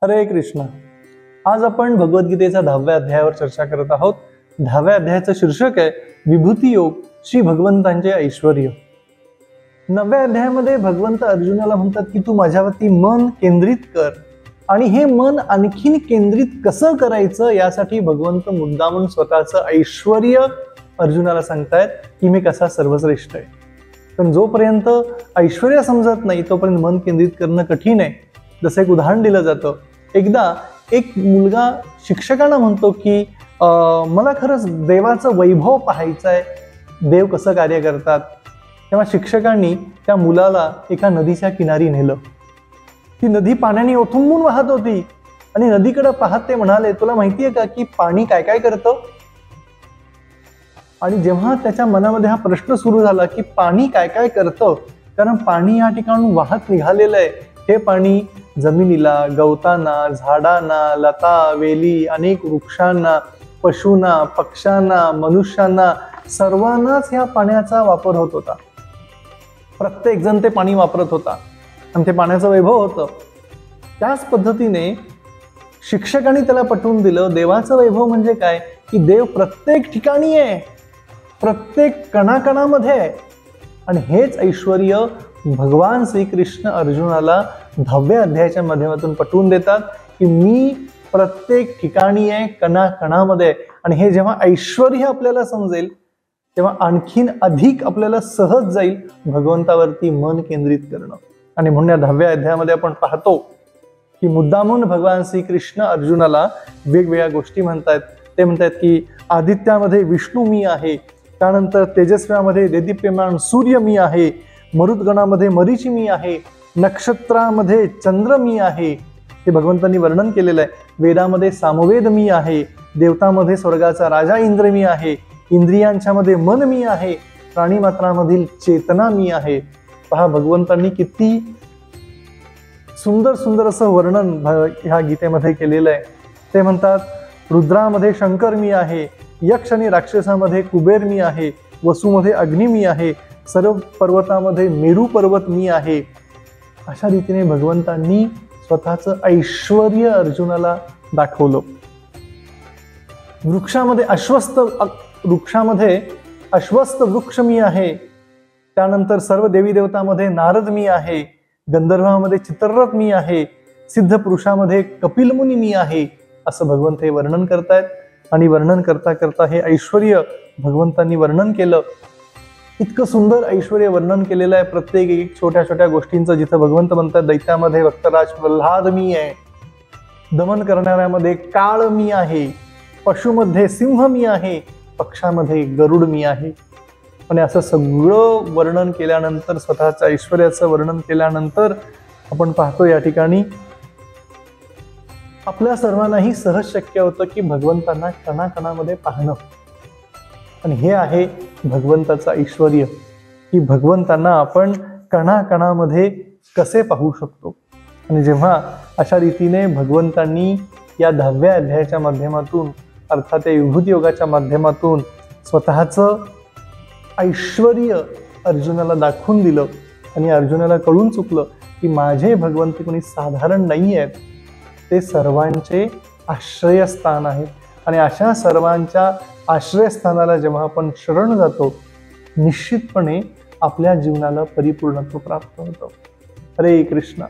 हरे कृष्ण। आज आपण भगवद्गीतेच्या 10व्या अध्यायावर चर्चा करत आहोत। 10व्या अध्यायाचं शीर्षक आहे विभूती योग, श्री भगवंतांचे ऐश्वर्य। 9व्या अध्यायामध्ये भगवंत अर्जुनाला म्हणतात की तू माझ्यावरती मन केंद्रित कर, आणि हे मन आणखीन केंद्रित कसं करायचं यासाठी भगवंत मुद्दामून स्वतःचं ऐश्वर्य अर्जुनाला सांगतायत की मी कसा सर्वश्रेष्ठ आहे। पण जोपर्यंत ऐश्वर्य समजत नाही तोपर्यंत मन केंद्रित करणं कठीण आहे। जसं एक उदाहरण दिलं जातं, एकदा एक मुलगा शिक्षकांना म्हणतो की मला खरंच देवाचं वैभव पाहायचं आहे, देव कसं कार्य करतात। तेव्हा शिक्षकांनी त्या मुलाला एका नदीच्या किनारी नेलं। ती नदी पाण्याने ओथंबून वाहत होती आणि नदीकडे पाहत ते म्हणाले, तुला माहितीये का की पाणी काय काय करतं? आणि जेव्हा त्याच्या मनामध्ये हा प्रश्न सुरू झाला की पाणी काय काय करतं, कारण पाणी या ठिकाणून वाहत निघालेलं आहे, हे पाणी जमिनीला, गवतांना, झाडांना, लता वेली, अनेक वृक्षांना, पशूंना, पक्ष्यांना, मनुष्यांना, सर्वांनाच या पाण्याचा वापर होत होता। प्रत्येक जण ते पाणी वापरत होता आणि ते पाण्याचं वैभव होतं। त्याच पद्धतीने शिक्षकांनी त्याला पटवून दिलं, देवाचं वैभव म्हणजे काय की देव प्रत्येक ठिकाणी आहे, प्रत्येक कणाकणामध्ये आहे। आणि हेच ऐश्वर्य भगवान श्रीकृष्ण अर्जुनाला 10व्या अध्यायाच्या माध्यमातून पटवून देतात की मी प्रत्येक ठिकाणी आहे, कणाकणामध्ये आहे। आणि हे जेव्हा ऐश्वर्य आपल्याला समजेल तेव्हा आणखीन अधिक आपल्याला सहज जाईल भगवंतावरती मन केंद्रित करणं। आणि म्हणून या 10व्या अध्यायामध्ये आपण पाहतो की मुद्दामून भगवान श्रीकृष्ण अर्जुनाला वेगवेगळ्या गोष्टी म्हणतात। ते म्हणतात की आदित्यामध्ये विष्णू मी आहे, त्यानंतर तेजस्व्यामध्ये देदीप्यमान सूर्य मी आहे, मरुद्गणामध्ये मरीची मी आहे, नक्षत्रामध्ये चंद्र मी आहे, हे भगवंतांनी वर्णन केलेलं आहे। वेदामध्ये सामवेद मी आहे, देवतामध्ये स्वर्गाचा राजा इंद्र मी आहे, इंद्रियांच्या मध्ये मन मी आहे, प्राणीमात्रामधील चेतना मी आहे। पहा भगवंतांनी किती सुंदर सुंदर असं वर्णन ह्या गीतेमध्ये केलेलं आहे। ते म्हणतात रुद्रामध्ये शंकर मी आहे, यक्ष आणि राक्षसामध्ये कुबेर मी आहे, वसूमध्ये अग्नी मी आहे, सर्व पर्वतामध्ये मेरू पर्वत मी आहे। अशा रीतीने भगवंतांनी स्वतःचं ऐश्वर्य अर्जुनाला दाखवलं। वृक्षामध्ये अश्वस्थ वृक्ष मी आहे, त्यानंतर सर्व देवी देवतामध्ये नारद मी आहे, गंधर्वामध्ये चित्ररथ मी आहे, सिद्ध पुरुषामध्ये कपिल मुनी मी आहे, असं भगवंत हे वर्णन करतायत। आणि वर्णन करता करता हे ऐश्वर्य भगवंतांनी वर्णन केलं। इतकं सुंदर ऐश्वर्य वर्णन केलेलं आहे प्रत्येक एक छोट्या छोट्या गोष्टींचं, जिथं भगवंत म्हणतात दैत्यामध्ये वक्तराज प्रल्हाद मी आहे, दमन करणाऱ्यामध्ये काळ मी आहे, पशुमध्ये सिंह मी आहे, पक्षामध्ये गरुड मी आहे। आणि असं सगळं वर्णन केल्यानंतर, स्वतःच्या ऐश्वर्याचं वर्णन केल्यानंतर आपण पाहतो या ठिकाणी आपल्या सर्वांनाही सहज शक्य होतं की भगवंतांना कणाकणामध्ये पाहणं। आणि हे आहे भगवंताचं ऐश्वर्य की भगवंतांना आपण कणाकणामध्ये कसे पाहू शकतो। आणि जेव्हा अशा रीतीने भगवंतांनी या 10व्या अध्यायाच्या माध्यमातून, अर्थात या विभूती योगाच्या माध्यमातून स्वतःचं ऐश्वर्य अर्जुनाला दाखवून दिलं आणि अर्जुनाला कळून चुकलं की माझे भगवंत कोणी साधारण नाही आहेत, ते सर्वांचे आश्रयस्थान आहेत। आणि अशा सर्वांच्या आश्रयस्थानाला जेव्हा आपण शरण जातो निश्चितपणे आपल्या जीवनाला परिपूर्णत्व प्राप्त होतं। हरे कृष्ण।